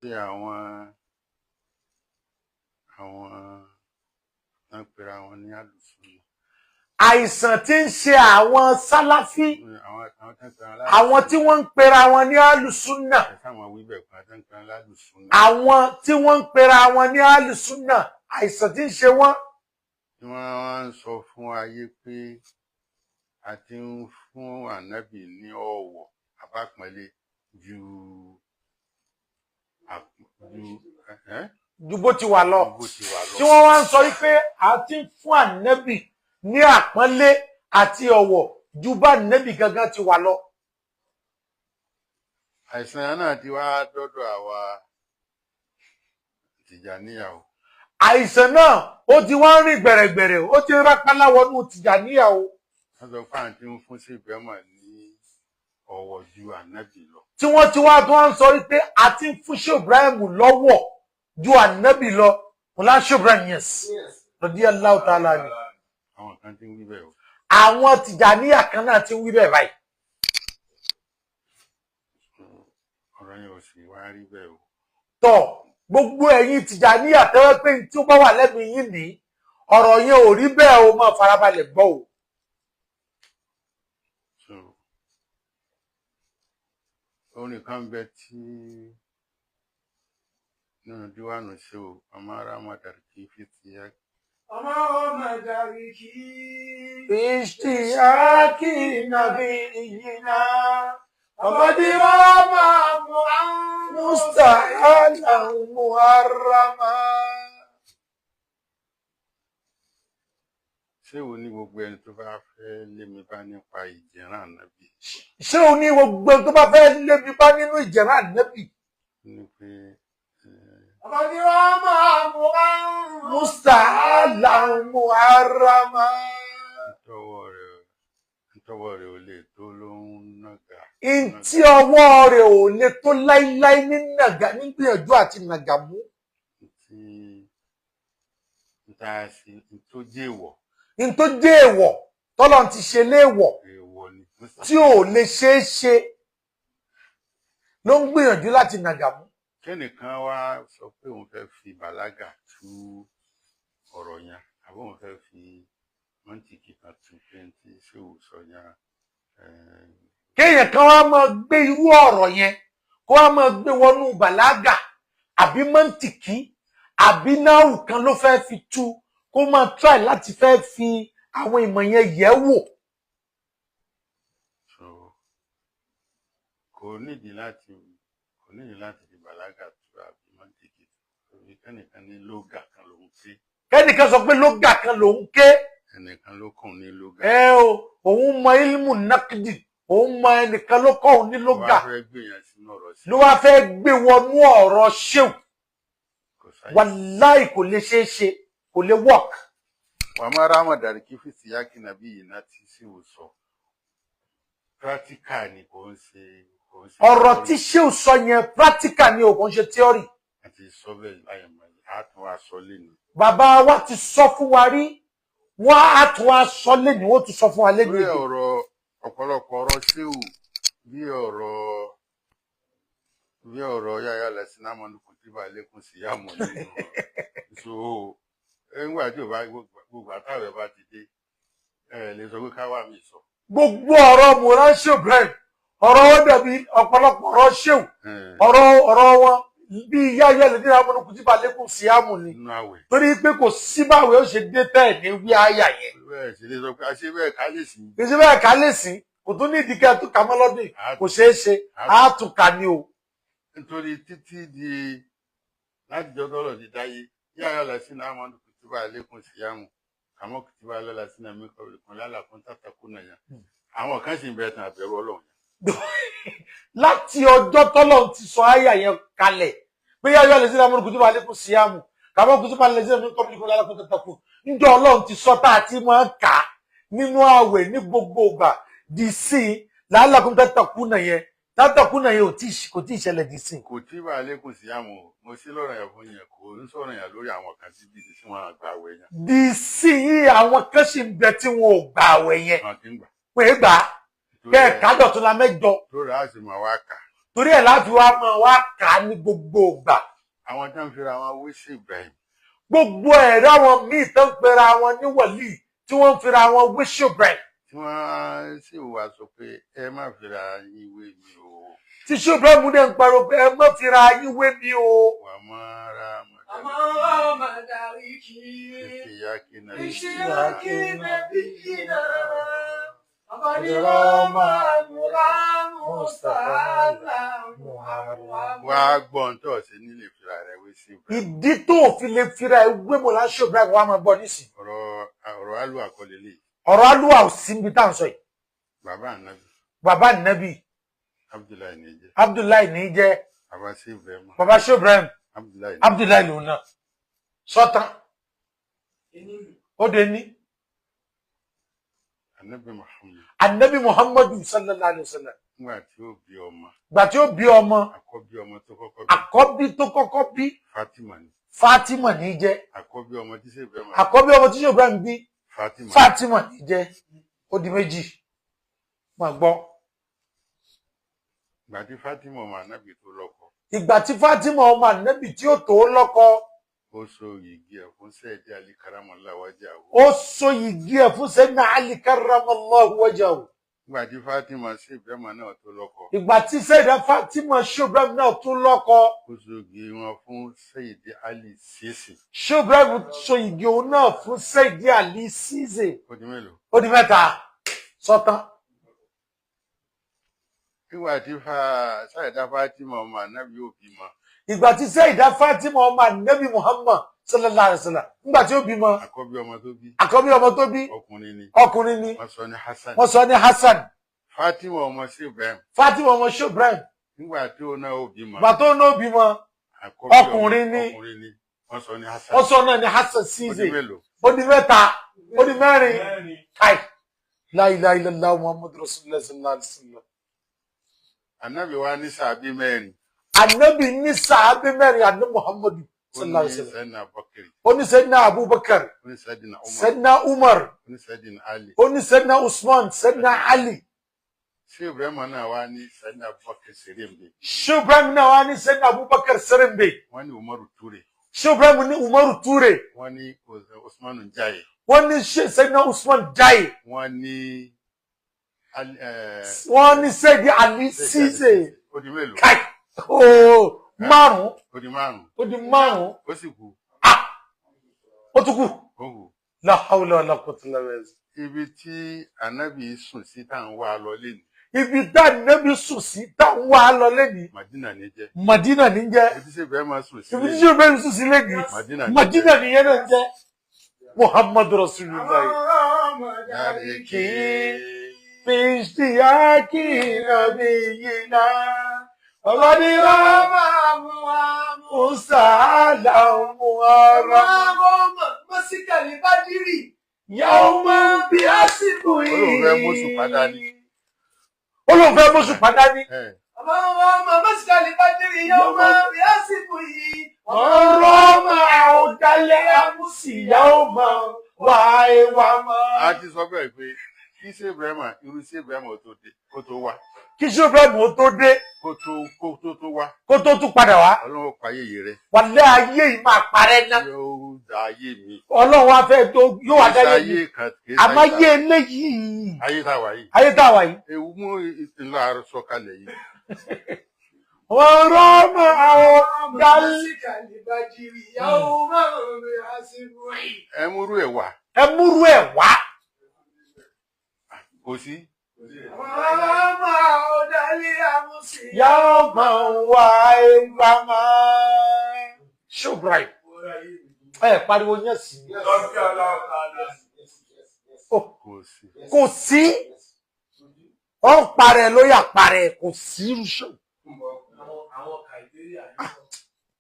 pé àwọn tán pera wọn ní àlùsùn. Àìsàn tí ń ṣe àwọn Salafy. Àwọn tí wọ́n ń pera wọn ní àlùsùnà. Àwọn tí wọ́n ń pera wọn ní àlùsùnà. Àìsàn tí ń ṣe wọ́n. Tí wọ́n ń sọ fún ayé pé a ti ń fún ànábì ní ọ̀wọ̀ àbápọ̀nlé ju bó ti wà lọ. Tí wọ́n wá ń sọ wípé a ti ń fún ànábì ní àpọ́nlé àti ọ̀wọ̀ ju bá ànábì gangan ti wà lọ. Àìsàn náà ti wá dọ́dọ̀ àwa Tijaniyah o. Àìsàn náà ó ti wá ń rìn gbẹ̀rẹ̀gbẹ̀rẹ̀, ó ti ń rápálá wọnú Tijaniyah o. Wọ́n sọ pé àǹtí ń fún sí ìbẹ́mọ̀ ní ọ̀wọ̀ ju ànábì lọ. Tí wọ́n ti wá tó wá ń sọ wípé a ti ń fún Sheikh Ibrahim lọ́wọ́ ju ànábì lọ. Mọ́lá Sheikh Ibrahim, yes. Radiyallahu ta'ala ni. Àwọn kan ti ń wí bẹ́ẹ̀ o. Àwọn Tijaniyah kan náà ti ń wí bẹ́ẹ̀ báyìí. Ọ̀rọ̀ yẹn ò sì wá rí bẹ́ẹ̀ o. Tọ́ gbogbo ẹ̀yin Tijaniyah tẹ́wọ́ pé tí ó bá wà lẹ́mìí yín ní ọ̀rọ̀ yẹn ò rí bẹ́ẹ̀ o, máa farabalẹ̀ gbọ́ o. Orin kan bẹ tí nínú díwánù ṣe o, ọmọ ara máa dàrí kí fi ti yá. Ọmọ máa dàrí kí ìṣtìyákì nàbí ìyìnà. Ọmọdé máa mú mustahalan muharrama. Ṣé o ní gbogbo ẹni tó bá fẹ́ lé mi bá nípa ìjẹ̀rán ànábì? Ṣé o ní gbogbo ẹni tó bá fẹ́ lé mi bá nínú ìjẹ̀rán ànábì? Ní pé Ọmọdé máa mú mustahalan muharrama. Ntọ́wọ́ rẹ̀ ò lè tó ló ń nàgà. Ntí ọwọ́ rẹ̀ ò lè tó láíláí ní nàgà, ní gbìyànjú àti nàgà mú. Tó jẹ́ èèwọ̀. Tó jẹ́ èèwọ̀ tọ́lọ́ ti ṣe léèwọ̀ tí ò lè ṣeé ṣe ló ń gbìyànjú láti nàgà mú. Kẹ́nìkan wá sọ pé òun fẹ́ fi bàlágà tú ọ̀rọ̀ yẹn àbí òun fẹ́ fi mọ́ntìkì kan tú pé tí ṣé ò sọ yẹn. Kéèyàn kan wá máa gbé irú ọ̀rọ̀ yẹn kó wá máa gbé wọnú bàlágà àbí mọ́ntìkì àbí náhù kan ló fẹ́ fi tú kó máa try láti fẹ́ fi àwọn ìmọ̀ yẹn yẹ̀ wò. Kò nídìí láti di bàlágà tú àbí mọ́ntìkì torí kẹ́nìkan ní lógà kan lòún ké. Kẹ́nìkan sọ pé lógà kan lòún ké. Ẹnìkan ló kàn ní lógà. Òun mọ ilmu nákìdì, òun mọ ẹnìkan ló kọ́ òun ní lógà. Ló wá fẹ́ gbé wọnú ọ̀rọ̀ ṣéwù. Wàláì kò lè ṣeé ṣe, kò lè work. Wà máa rámọ̀ dàrí kí fìsì yákì nàbí yìí náà ti sì wò sọ. Practical ni kò ń ṣe. Ọ̀rọ̀ tí ṣéwù sọ yẹn practical ni kò ń ṣe theory. Àti sọ bẹ́ẹ̀ láyé mọ̀ yìí, á tún wá sọ lẹ́nu. Bàbá wa ti sọ fún wa rí, wọ́n á tún wá sọ lẹ́nu, wọ́n tún sọ fún wa lẹ́nu. Bí ọ̀pọ̀lọpọ̀ ọ̀rọ̀ ṣéwù bí ọ̀rọ̀ yáyà lẹ́sìn náà mọ̀ ní kò tí bá lékún sí yàmọ̀ nínú. So nígbà tí gbogbo àtàwẹ̀ bá ti dé lè sọ pé káwá mi sọ. Gbogbo ọ̀rọ̀ mọ̀rán ṣéwù Ibrahim, ọ̀rọ̀ wọn dàbí ọ̀pọ̀lọpọ̀ ọ̀rọ̀ ṣéwù, ọ̀rọ̀ wọn bí yáyà lẹ́sìn náà mọ̀ ní kò tí bá lékún sí yàmọ̀ ni. Torí pé kò sí báwẹ̀ ó ṣe dé tẹ́ẹ̀ ní wí àyà yẹn. Bẹ́ẹ̀ sì lè sọ pé a ṣe bẹ́ẹ̀ ká lè sí. Kì í ṣe bẹ́ẹ̀ ká lè sí, kò tún ní ìdíkẹ́ àtúkà mọ́lọ́dún, kò ṣeé ṣe, àtúkà ni o. Nítorí títí di láti jọ tọ́lọ̀ ti dáyé yáyà lẹ́sìn náà mọ̀ ní kò tí bá lékún sí yàmọ̀ àmọ́ kò tí bá lọ́la sínú ẹ̀mí kan lálàkún tàtàkùn náà yẹn. Àwọn kan sì ń bẹ̀rẹ̀ tàn àbẹ̀rù Ọlọ́run. Láti ọjọ́ tọ́lọ̀ ti sọ àyà yẹn kalẹ̀ pé yáyà lẹ́sìn náà mọ̀ ní kò tí bá lékún sí yàmọ̀ kàmọ́ kò tí bá lẹ́sìn ẹ̀mí kan lálàkún tàtàkùn. Níjọ́ Ọlọ́run ti sọ tá a ti máa ń kà á nínú àwẹ̀ ní gbogbo ìgbà di sí lálàkún tàtàkùn náà yẹn. Tátọ̀kùn náà yẹn kò tí ì ṣẹlẹ̀ di sí. Kò tí bá lékún sí yàmọ̀ mo sí lọ́rọ̀ yẹn fún yẹn kò ń sọ̀rọ̀ yẹn lórí àwọn kan tí bíi tí wọ́n á gba àwẹ̀ yẹn. Di sí yìí àwọn kan sì ń bẹ tí wọn ò gba àwẹ̀ yẹn. Pé gbà kẹ́ ẹ̀ kájọ̀ tó la mẹ́jọ. Lórí àti màá wá kà. torí ẹ̀ láti wá mọ̀ wá kà á ní gbogbo ìgbà. àwọn tí wọ́n fi ra wọn wé sí Ibrahim. gbogbo ẹ̀rọ àwọn míì tó ń pera wọn ní wòlíì tí wọ́n ń fira wọn wé sí Ibrahim. tí wọ́n sì wá sọ pé ẹ má fi ra yín wé mi o. tí ṣé Ibrahim dẹ̀ ń parọ́ pé ẹ má fi ra yín wé mi o. wà á máa ra mọ̀dàrí kí ìṣèyàkí náà ìṣèyàkí nàbí yìnyínná. Àbádìrọ́mà múra mùsàlá muharram. wá gbọ́n tó ṣe nílé fira rẹ̀ wé sí Ibrahim. ìdí tó fi lè fira ẹ wé mọ̀ láṣọ Ibrahim wa máa gbọ́ nísìn. ọ̀rọ̀ alú àkọlélẹ̀. ọ̀rọ̀ alúwà ò sí níbi tá à ń sọ yìí. bàbá ànábì. bàbá nàbì. Abdullahi ní jẹ́. Abdullahi ní jẹ́. bàbá sí Ibrahim. bàbá ṣé Ibrahim. Abdullahi lòun náà. sọ́tàn. ó dé ní. Annabi Muhammadu sallallahu alaihi wasallam. Nígbà tí ó bí ọmọ. Gbà tí ó bí ọmọ. Àkọ́bí ọmọ tó kọ́kọ́ bí. Àkọ́bí tó kọ́kọ́ bí. Fatima ni. Fatima ní jẹ́. Àkọ́bí ọmọ tí ṣe Ibrahim. Àkọ́bí ọmọ tí ṣe Ibrahim bí. Fatima ní jẹ́. Ó di méjì. Má gbọ́. Ìgbà tí Fatima ọmọ Ànábì tó lọ́kọ. Ìgbà tí Fatima ọmọ Ànábì tí ó tó lọ́kọ. Ó so yìgì ẹ̀ fún Sayyidi Ali karamallahu wajhahu. Ó so yìgì ẹ̀ fún Sayyidina Ali karamallahu wajhahu. Ìgbà tí Fatima ṣe Ibrahim náà tó lọ́kọ. Ìgbà tí Sayyida Fatima ṣe Ibrahim náà tó lọ́kọ. Ó so yìgì wọn fún Sayyidi Ali Sisi. Ṣé Ibrahim so yìgì òun náà fún Sayyidi Ali Sisi. Ó di mélòó? Ó di mẹ́ta. Sọ́tàn. Ìgbà tí Sayyida Fatima ọmọ Ànábì ó bímọ. Ìgbà tí Sayyida Fatima ọmọ Ànábì Muhammad sallallahu alaihi wasallam nígbà tí ó bímọ. Àkọ́bí ọmọ tó bí. Àkọ́bí ọmọ tó bí. Ọkùnrin ni. Wọ́n sọ ní Hassan. Wọ́n sọ ní Hassan. Fatima ọmọ sí Ibrahim. Fatima ọmọ sí Ibrahim. Nígbà tí ó náà ó bímọ. Ìgbà tó náà ó bímọ. Ọkùnrin ni. Wọ́n sọ ní Hassan. Wọ́n sọ náà ní Hassan Size. Ó di mélòó? Ó di mẹ́ta. Ó di mẹ́rin. Káì. La ilaha illallah Muhammadu Rasulullah sallallahu alaihi wasallam. Ànábì wa ní sàábí mẹ́rin. Ànábì ní sàábí mẹ́rin àná Muhammadu sallallahu alaihi wasallam. Ó ní Sayyidina Abubakar. Ó ní Sayyidina Umar. Sayyidina Umar. Ó ní Sayyidina Ali. Ó ní Sayyidina Usman. Sayyidina Ali. Ṣé Ibrahim náà wá ní Sayyidina Abubakar Serembe? Ṣé Ibrahim náà wá ní Sayyidina Abubakar Serembe? Wọ́n ní Umaru Ture. Ṣé Ibrahim ní Umaru Ture? Wọ́n ní Usman Jaye. Wọ́n ní Sayyidina Usman Jaye. Wọ́n ní Sayyidi Ali Sise. Ó di mélòó? Káì. Ooo márùn-ún. Ó di márùn-ún. Ó di márùn-ún. Ó sì kú. Ó tún kù. Ó kù. La hawla wala quwwata illa billah. Ibi tí Ànábì sùn sí tá ń wá lọ lénìí. Ibi tá Ànábì sùn sí tá ń wá lọ lénìí. Madina ní jẹ́. Madina ní jẹ́. Ibi tí Ibrahim sùn sí. Ibi tí Ibrahim sùn sí lénìí. Madina ní yẹn náà jẹ́. Muhammadu Rasulullah. Fìṣtíyàkì nàbíyìnà. Ọlọ́dírọ́mà mùsàlá muharram. Mọ́síkàlì bá dírì. Yawma bí àsìkò yìí. Olùfẹ́ mọ́sù padà ní. Olùfẹ́ mọ́sù padà ní. Mọ́síkàlì bá dírì. Yawma bí àsìkò yìí. Ọ̀rọ̀mà ọ̀dálẹ̀ àmúsì yawma wáyé wá mọ́. A ti sọ bẹ́ẹ̀ pé kí ṣe Ibrahim irú ṣe Ibrahim tó dé kó tó wá. Kí ṣe Ibrahim ó tó dé. Kó tó wá. Kó tó tún padà wá. Ọlọ́run pa ayé rẹ̀. Wàlẹ́ ayé yìí máa parẹ́ ná. Yóò da ayé mi. Ọlọ́run wá fẹ́ tó yóò wá dáyé mi. Àmọ́ ayé eléyìí. Ayé táwa yìí. Ayé táwa yìí. Ewu mú ìlà àròsọ kalẹ̀ yìí. Ọ̀rọ̀mà ọ̀dálẹ̀. Mọ́síkàlì bá dírì. Yawma bí àsìkò yìí. Ẹ múrú ẹ̀ wá. Ẹ múrú ẹ̀ wá. Kò sí. Ọmọ ọ̀dálẹ̀ àmúsì. Yawma wáyé wá mọ́. Ṣùgbọ́n pariwo yẹn sí. Kò sí. Ó ń parẹ́ ló yà parẹ́ kò sí irúṣẹ́.